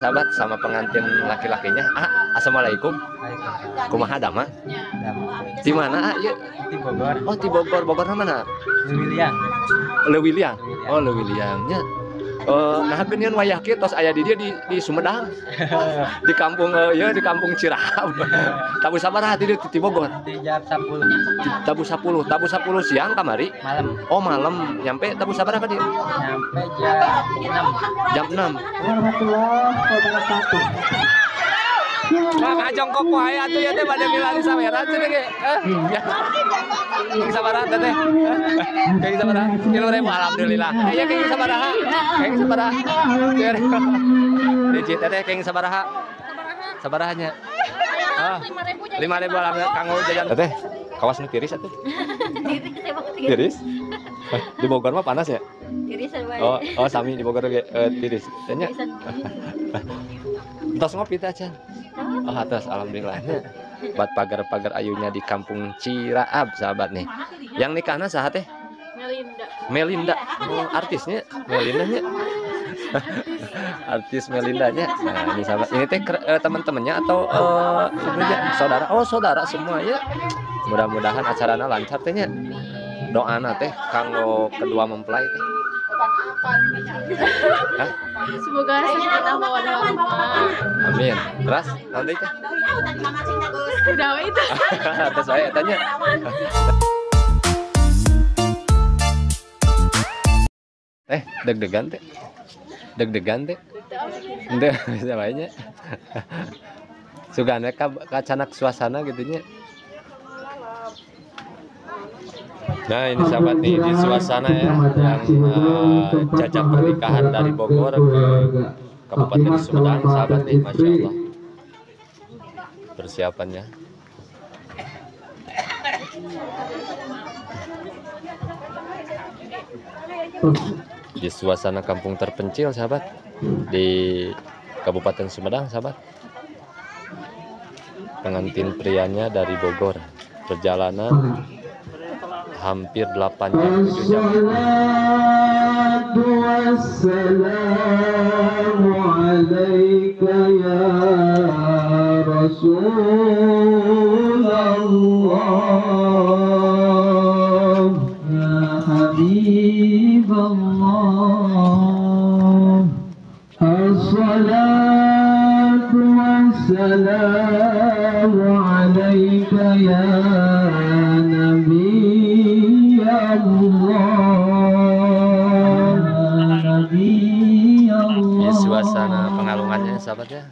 sahabat sama pengantin laki-lakinya. Assalamualaikum. Kumaha dama? Di mana? Ya. Di Bogor. Oh, di Bogor. Bogor mana? Lewiliang. Lewiliang. Oh, Lewiliangnya. Nah geuningan wayah kieu tos aya di dia di Sumedang. Di kampung di kampung Cirahap. Tabu sabaraha di Bogor? Di jam 10. Tabu 10 siang kamari? Malam. Oh, malam. Nyampe tabu sabaraha ka dia? Nyampe jam 6. Jam 6. Warahmatullahi wabarakatuh. Nah, jongkok wae atuh ya teh bade milari samera cenah ge. Ya. Keng sabaraha teh? Keng sabaraha? 3.000 alhamdulillah. Aya keng sabaraha? Keng sabaraha? Digit teh keng sabaraha? Sabarahanya? Ah, 5.000 alhamdulillah kanggo jajan teh. Kawas nu tiris atuh. Tiris? Di Bogor mah panas ya? Tiris bae. Oh, sami di Bogor ge tiris. Tanya. Entos ngopi teh acan. Oh, atas alhamdulillahnya. Buat pagar-pagar ayunya di kampung Ciraab sahabat nih. Yang nikahna saha teh? Melinda. Oh, artisnya Melindanya. Artis Melindanya. Nah, ini sahabat. Ini teh teman-temannya atau saudara? Oh, saudara semua ya. Mudah-mudahan acarana lancar tehnya. Doana teh kanggo kedua mempelai teh. Hah? Semoga sehat bawa doa. Amin. Terus nanti teh. Udah itu. Terus saya tanya. Deg-degan teh. Deg-degan teh. Ende bisa bae. Sugana ka canak suasana gitunya. Nah ini sahabat nih di suasana ya yang jajak pernikahan dari Bogor ke Kabupaten Sumedang sahabat nih, masya Allah persiapannya. Di suasana kampung terpencil sahabat di Kabupaten Sumedang sahabat. Pengantin prianya dari Bogor, perjalanan hampir 8 jam 7 jam. Wassalamu alaika ya Rasulullah ya Habiballah. Assalatu wassalamu alaika ya Nabi Ini suasana pengalungannya sahabat ya.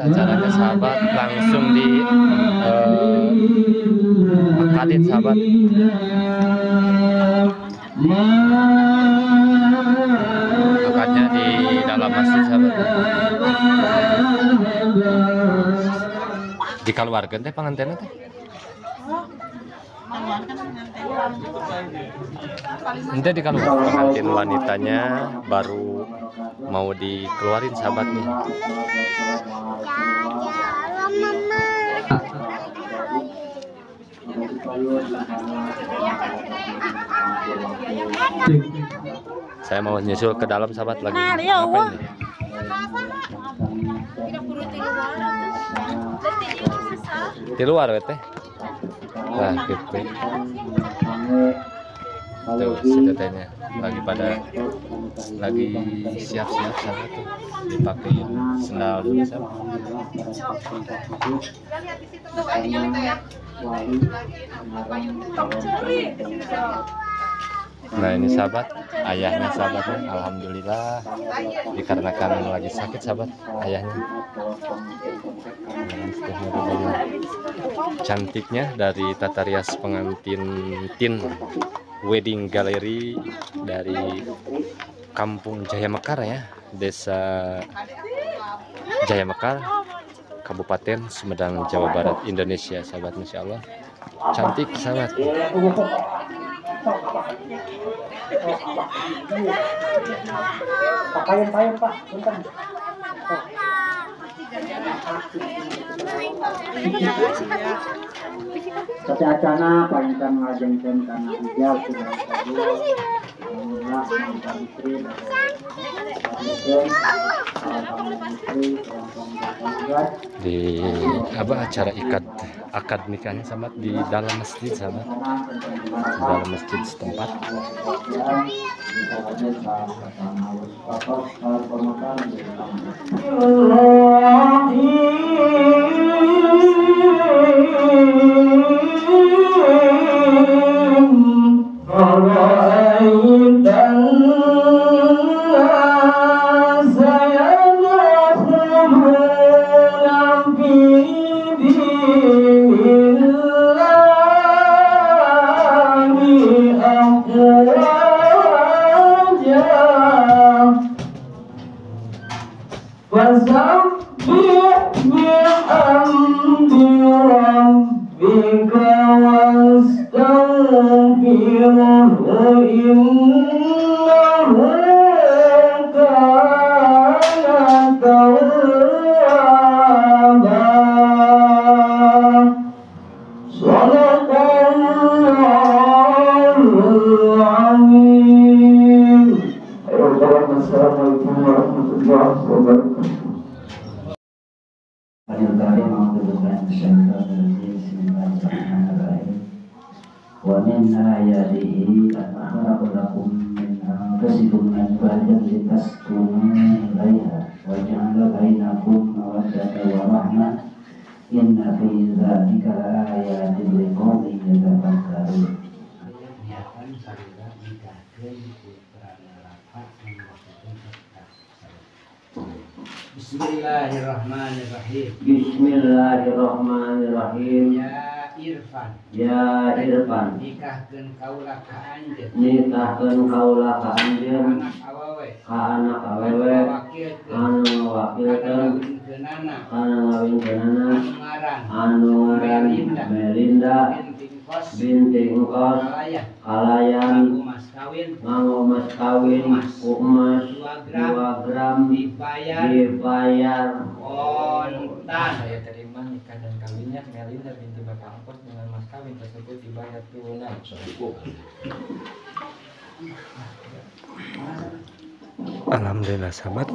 Acaranya sahabat langsung di akadit sahabat. Akadnya di dalam masjid sahabat. Di keluarga teh pengantinnya teh. Nanti di keluarga pengantin wanitanya baru mau dikeluarin sahabat nih. Saya mau nyusul ke dalam sahabat lagi. Ngapain nih? Di luar teh. Nah gitu. Tuh si tetenya. lagi siap-siap sahabat tuh dipakai sendal dulu sahabat. Nah ini sahabat, ayahnya sahabatnya, alhamdulillah dikarenakan lagi sakit sahabat ayahnya. Cantiknya dari tata rias pengantin Tin Wedding Gallery dari Kampung Jaya Mekar ya, Desa Jaya Mekar, Kabupaten Sumedang, Jawa Barat, Indonesia sahabat. Masya Allah cantik sahabat. Payung Pak, bentar. Tapi acana panjang ngajengkeun kana hijab sudah di acara akad nikahnya sahabat di dalam masjid sahabat, di dalam masjid setempat. Wa min ayatihi khalaqakum min anfusikum azwajan litaskunu ilaiha wa ja'ala bainakum mawaddatan wa rahmah inna fi dzalika laayatin liqaumin yatafakkarun. Bismillahirrahmanirrahim. Bismillahirrahmanirrahim. Ya Irfan, nikahkeun kaula ka anjeun. Nikahkeun kaula ka anjeun. Ka anak awewe. Anu ngawakilkeun. Anu ngawinkeunana. Anu ngaran Melinda binti Engkos. Kalayan nganggo mas kawin emas 2 gram dibayar kontan. Saya terima nikah dan kawinnya Melinda binti Bapak Engkos dengan mas kawin tersebut dibayar tunai. Alhamdulillah sahabat.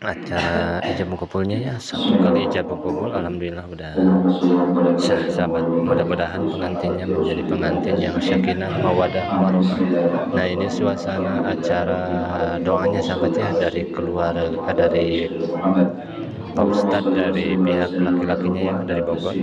Acara ijab kubulnya ya 1 kali ijab kubul, alhamdulillah udah sah sahabat. Mudah-mudahan pengantinnya menjadi pengantin yang sakinah mawadah warahmah. Nah ini suasana acara doanya sahabat ya, dari keluarga, dari Pak Ustadz dari pihak laki-lakinya ya, dari Bogor.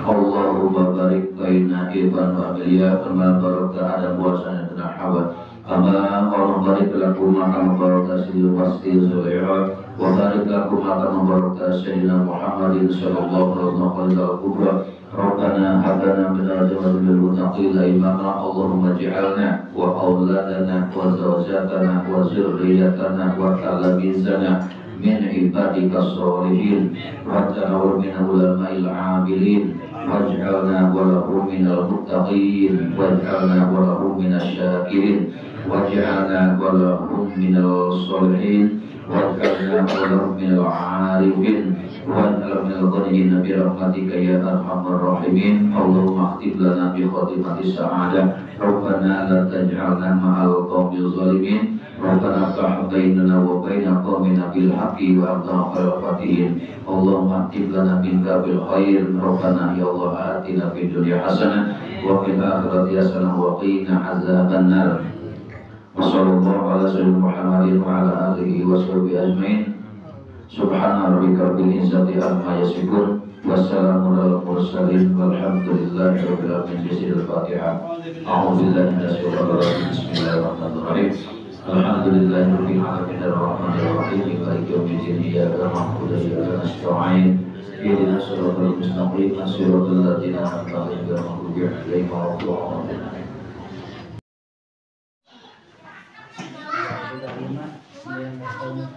Allahumma barik baina Irfan wa Amelia kama barakta ala muwasanatna Hawa kama Allah barik lakum kama barakta sidil wastil zuli'at wa barik lakum kama barakta sayyidina Muhammadin sallallahu alaihi wasallam. Rabbana habana min azwajihi lil muttaqin imama. Allahumma ij'alna wa auladana wa zawjatana wa zurriyyatana wa talabizana min ibadika sholihin wa ta'awwal min ulama'il 'amilin waj'alna wa lahum minal muttaqin waj'alna wa lahum minasy syakirin waj'alna wa lahum minal sholihin waj'alna wa lahum minal 'arifin waj'alna minal ghaniyyin bi rahmatika ya arhamar rahimin. Allahumma aktib lana bi khatimati sa'adah. Rabbana la taj'alna ma'al qawmil zalimin ربنا افتح بيننا وبين قومنا بالحق وأنت خير الفاتحين اللهم اكتب لنا منك بالخير ربنا يا الله آتنا في الدنيا حسنة وفي الآخرة حسنة وقنا عذاب النار وصلى الله على سيدنا محمد وعلى آله وصحبه أجمعين سبحان ربك رب العزة عما يصفون والسلام على المرسلين والحمد لله رب العالمين. الفاتحة. أعوذ بالله من الشيطان الرجيم بسم الله الرحمن الرحيم الحمد لله رب العالمين الرحمن الرحيم مالك يوم الدين إياك نعبد وإياك نستعين اهدنا الصراط المستقيم صراط الذين أنعمت عليهم غير المغضوب عليهم ولا الضالين.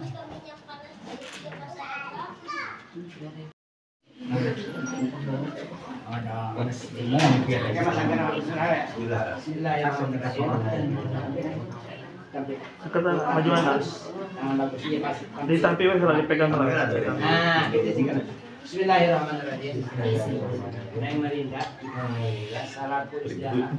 Sekarang majuan harus ditampilkan kalau dipegang kalau. Nah, gitu sih kan. Bismillahirrahmanirrahim. Neng Marinda, Salatul Istilah.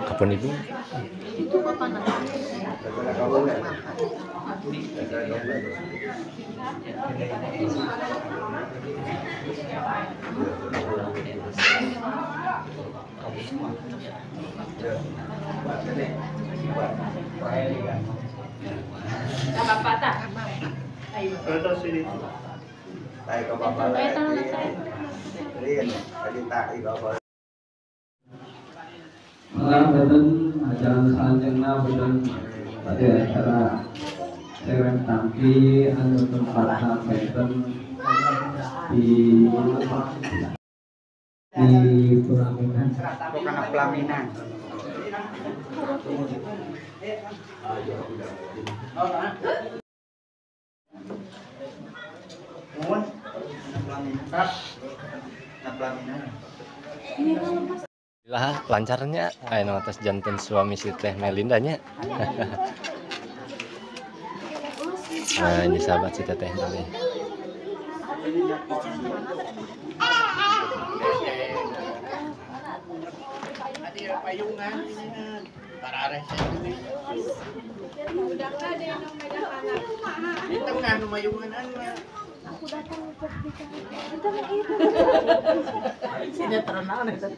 Kapan itu? Itu kapan? Kalau sini. Betul ajaran selanjutnya betul pada acara serem tangki anu tempat sampaikan di pelaminan. Bukan pelaminan. Lah lancarnya aya atas jantan suami si Teh Melinda nya. Nah, ini sahabat si Teh Melinda. Aku datang untuk bicara. Sinetron naon eta?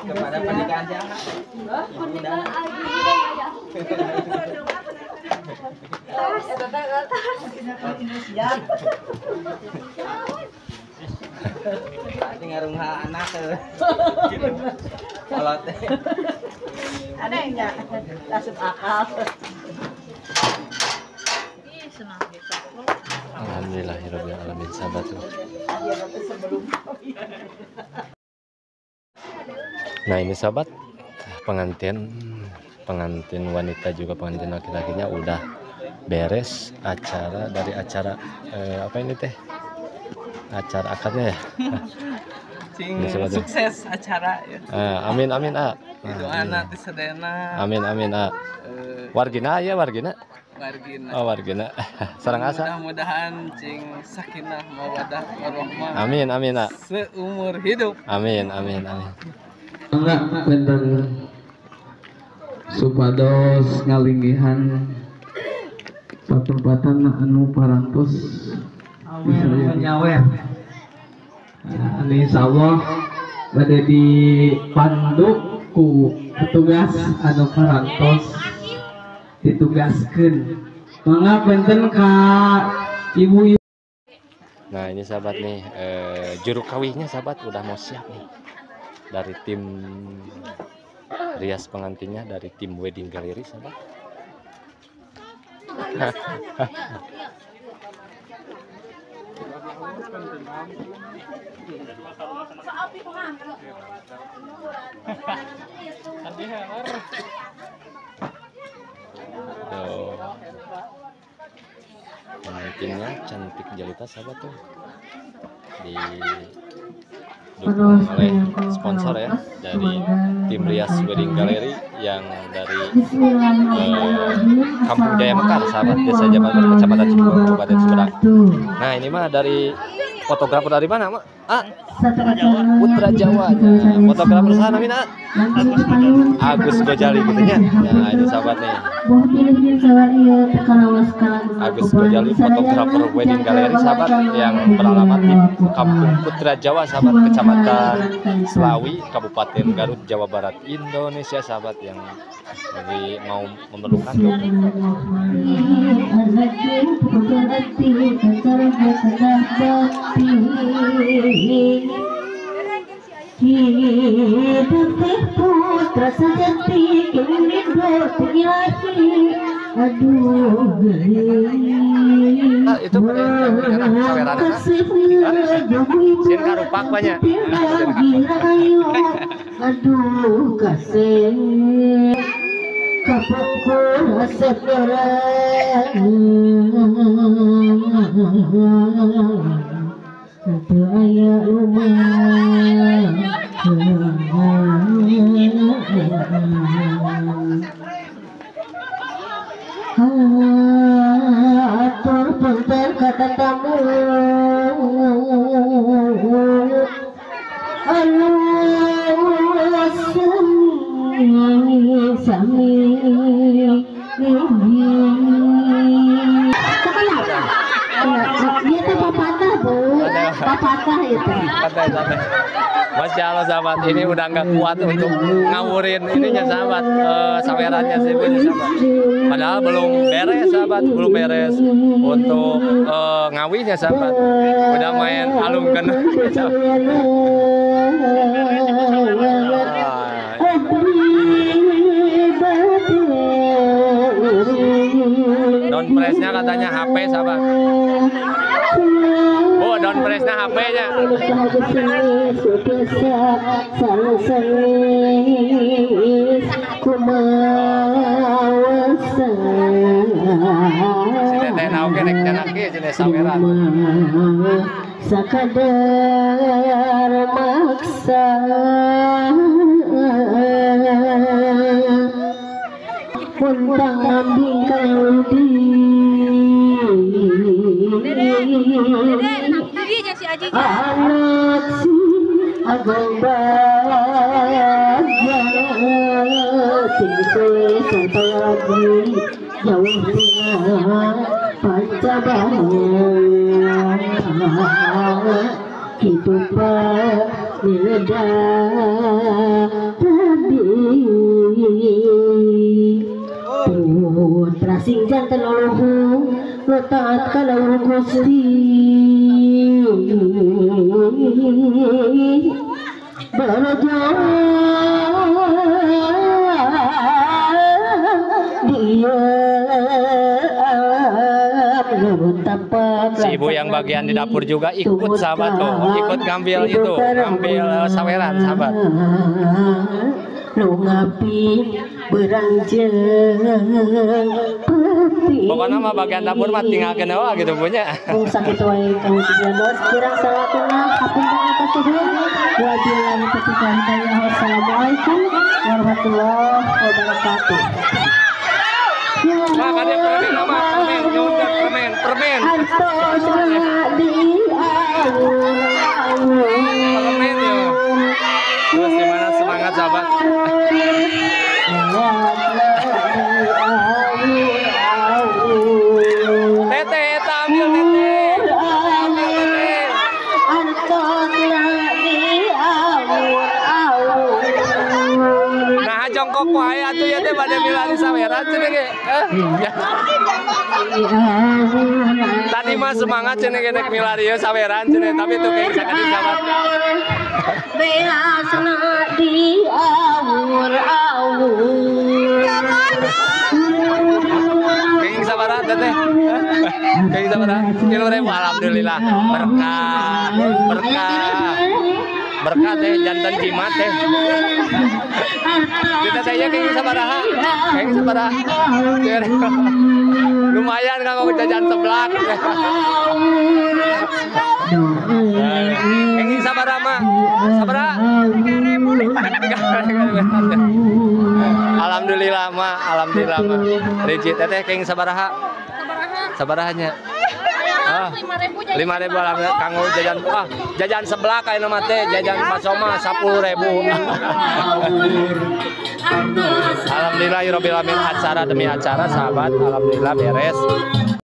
Kepada pernikahan siapa? Pernikahan Aldi dan Ayah. Eta teh Berarti ngarungha anak kalau teh Ada yang enggak masuk akal. Ih, senang gitu. Alhamdulillahirabbil alamin sahabat tuh. Nah, ini sahabat pengantin wanita juga pengantin laki-lakinya udah beres acara dari acara apa ini teh? Acara akadnya ya. Cing Ini sobat, sukses acara ya. Amin amin A. Itu anak di sedena. Amin amin A. Wargina ya wargina. Wargina. Oh wargina. Sarang asa. Mudah-mudahan cing sakinah mawadah warahmah. Amin amin A. Seumur hidup. Amin amin amin. Enggak benten supados ngalinggihan patempatan anu parantos bisa nyawer. Ini insyaallah bade dipandu ku petugas anu parantos ditugaskeun. Mangga benten ka ibu. Nah ini sahabat nih juru kawihnya sahabat udah mau siap nih dari tim rias pengantinnya dari tim wedding gallery sahabat. Pengantinnya cantik jelita sahabat tuh di dukung oleh sponsor ya dari tim Rias Wedding Gallery yang dari Kampung Jaya Mekar sahabat, Desa Jabatan, Kecamatan Cibubur, Kabupaten Sumedang. Nah ini mah dari fotografer dari mana mak? Putra Jawa. Fotografer sana mina Agus Gojali gitunya. Nah ini sahabat nih Agus Gojali, fotografer wedding gallery sahabat yang beralamat di Kampung Putra Jawa sahabat, Kecamatan Selawi, Kabupaten Garut, Jawa Barat, Indonesia sahabat, yang lagi mau memerlukan putra sejati aduh itu sin karupak banyak aduh kasih kapokku resep satu ayat rumah atur punten kata tamu sami itu papatah bu, papatah itu. Masya Allah sahabat, ini udah nggak kuat untuk ngawurin ininya sahabat, sawerannya sih sahabat. Padahal belum beres sahabat, belum beres untuk ngawinya sahabat. Udah main alungkan. Down press-nya katanya HP sahabat. Oh, down press-nya HP-nya. Sini teh naoge rek canake jenis saweran. Sakadar maksa Puntang ambing kaludi anak si agang bahagia sing sampai lagi jauh dengan pancabahaya hidup berbeda putra sing jantan uluhu taat kalau Gusti Si ibu yang bagian di dapur juga ikut sahabat tuh, ikut ngambil itu, ngambil saweran sahabat. Lu ngapi beranjeng Pokoknya mah bagian dapur mah tinggal kenawa gitu punya. Kung sakit wae kang 13 kirang salakuna hapunten atas tubuh. Wabillahi taufiq wal hidayah. Wassalamualaikum warahmatullahi wabarakatuh. Nah, kan dia permen nama permen nyundak permen. Antos di Permen ya. Terus gimana semangat sahabat? Tete, ambil tete. Nah, jongkok wae atuh ya teh bade milari saweran cenah ge. Tadi mah semangat cenah ge nek milari ya saweran cenah tapi tuh kayak sakit sahabat. Beasna di awur-awur. Kayak sabaraha teh. Kayak sabaraha. Kilo ribu alhamdulillah berkah teh jantan jimat teh. Kita teh ya kayak sabaraha. Lumayan kanggo jajan seblak. Kayak sabaraha mah. Sabaraha. Alhamdulillah mah. Rijit teh kayak sabaraha. Sabarahanya. 5.000 alhamdulillah kanggo jajan sebelah kayak nama teh jajan pasoma 10.000. Alhamdulillah rabbil alamin acara demi acara sahabat alhamdulillah beres.